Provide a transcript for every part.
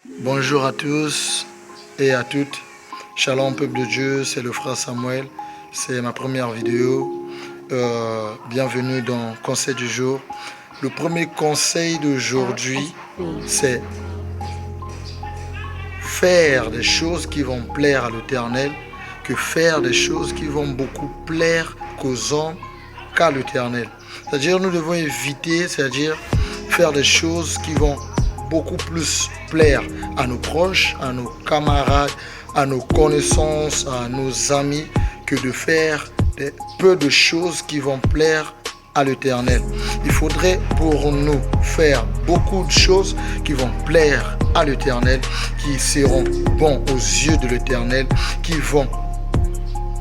Bonjour à tous et à toutes. Shalom peuple de Dieu, c'est le frère Samuel. C'est ma première vidéo. Bienvenue dans Conseil du jour. Le premier conseil d'aujourd'hui, c'est faire des choses qui vont plaire à l'Éternel, que faire des choses qui vont beaucoup plaire qu'aux hommes, qu'à l'Éternel. C'est-à-dire nous devons éviter, c'est-à-dire faire des choses qui vont beaucoup plus plaire à nos proches, à nos camarades, à nos connaissances, à nos amis, que de faire peu de choses qui vont plaire à l'Éternel. Il faudrait pour nous faire beaucoup de choses qui vont plaire à l'Éternel, qui seront bons aux yeux de l'Éternel, qui vont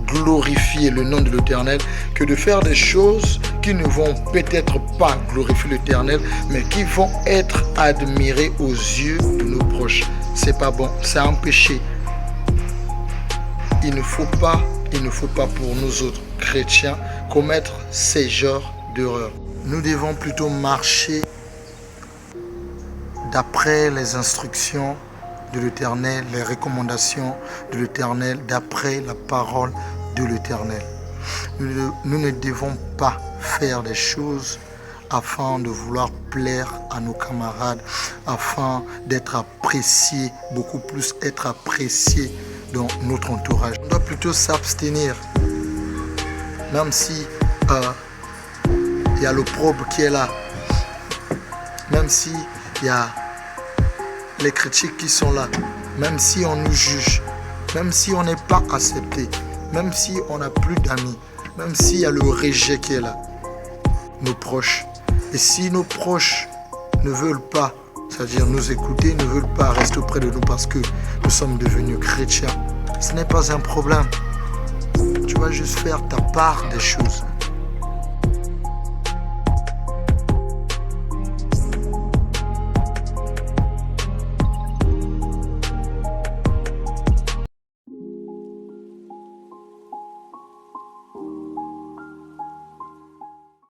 glorifier le nom de l'Éternel, que de faire des choses qui ne vont peut-être pas glorifier l'Éternel, mais qui vont être admirées aux yeux de nos proches. C'est pas bon, c'est un péché. Il ne faut pas pour nous autres chrétiens commettre ces genres d'erreurs. Nous devons plutôt marcher d'après les instructions de l'Éternel, les recommandations de l'Éternel, d'après la parole de l'Éternel. Nous ne devons pas faire des choses afin de vouloir plaire à nos camarades, afin d'être appréciés, beaucoup plus être appréciés dans notre entourage. On doit plutôt s'abstenir, même si il y a l'opprobre qui est là, même si il y a les critiques qui sont là, même si on nous juge, même si on n'est pas accepté, même si on n'a plus d'amis, même s'il y a le rejet qui est là, nos proches. Et si nos proches ne veulent pas, c'est-à-dire nous écouter, ne veulent pas rester auprès de nous parce que nous sommes devenus chrétiens, ce n'est pas un problème. Tu vas juste faire ta part des choses.